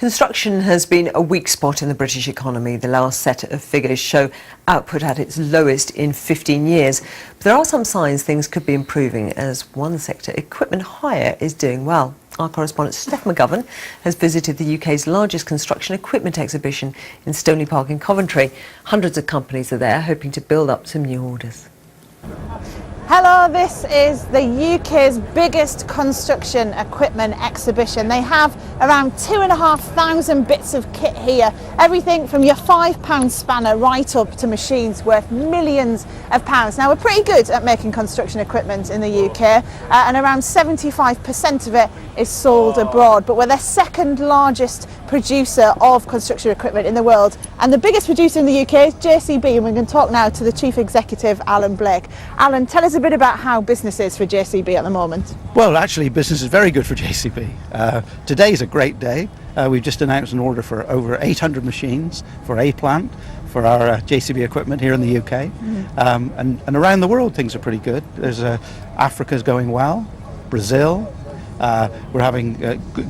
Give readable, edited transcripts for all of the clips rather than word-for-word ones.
Construction has been a weak spot in the British economy. The last set of figures show output at its lowest in 15 years. But there are some signs things could be improving as one sector, equipment hire, is doing well. Our correspondent Steph McGovern has visited the UK's largest construction equipment exhibition in Stoneleigh Park in Coventry. Hundreds of companies are there hoping to build up some new orders. Hello, this is the UK's biggest construction equipment exhibition. They have around 2,500 bits of kit here. Everything from your £5 spanner right up to machines worth millions of pounds. Now, we're pretty good at making construction equipment in the UK and around 75% of it is sold abroad. But we're the second largest producer of construction equipment in the world. And the biggest producer in the UK is JCB, and we can talk now to the Chief Executive, Alan Blake. Alan, tell us a bit about how business is for JCB at the moment. Well, actually, business is very good for JCB. Today's a great day. We've just announced an order for over 800 machines for A-Plant, for our JCB equipment here in the UK. And around the world, things are pretty good. Africa's going well, Brazil. We're having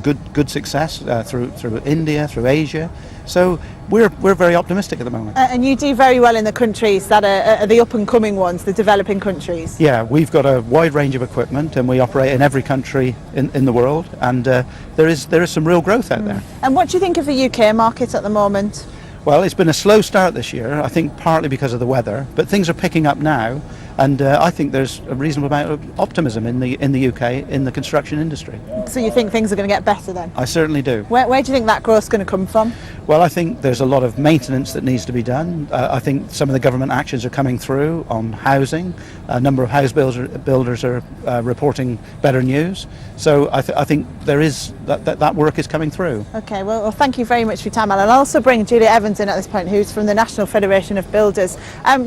good success through India, through Asia. So we're very optimistic at the moment. And you do very well in the countries that are the up-and-coming ones, the developing countries. Yeah, we've got a wide range of equipment and we operate in every country in the world, and there is some real growth out there. And what do you think of the UK market at the moment? Well, it's been a slow start this year, I think partly because of the weather, but things are picking up now, and I think there's a reasonable amount of optimism in the UK in the construction industry. So you think things are going to get better then? I certainly do. Where do you think that growth's going to come from? Well, I think there's a lot of maintenance that needs to be done. I think some of the government actions are coming through on housing. A number of house builders are reporting better news. So I think there is that work is coming through. Okay, well, thank you very much for your time, Alan. I'll also bring Julia Evans in at this point, who's from the National Federation of Builders.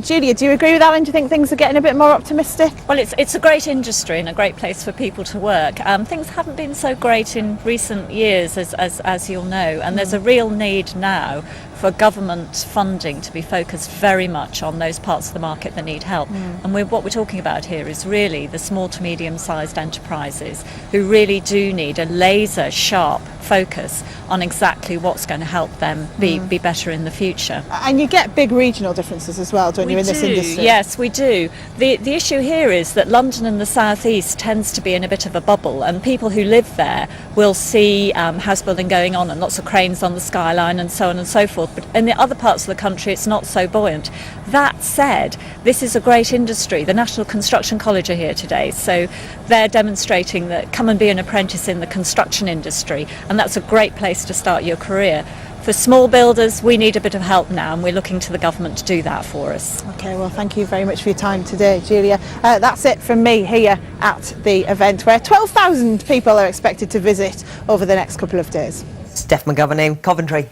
Julia, do you agree with Alan? Do you think things are getting a bit more optimistic? Well, it's a great industry and a great place for people to work. Things haven't been so great in recent years, as you'll know, and there's a real need now for government funding to be focused very much on those parts of the market that need help. And what we're talking about here is really the small to medium-sized enterprises who really do need a laser-sharp focus on exactly what's going to help them be better in the future. And you get big regional differences as well, don't you, in this industry? Yes, we do. The issue here is that London and the South East tends to be in a bit of a bubble, and people who live there will see house building going on and lots of cranes on the skyline and so on and so forth. But in the other parts of the country, it's not so buoyant. That said, this is a great industry. The National Construction College are here today, so they're demonstrating that come and be an apprentice in the construction industry, and that's a great place to start your career. For small builders, we need a bit of help now, and we're looking to the government to do that for us. Okay, well, thank you very much for your time today, Julia. That's it from me here at the event, where 12,000 people are expected to visit over the next couple of days. Steph McGovern in Coventry.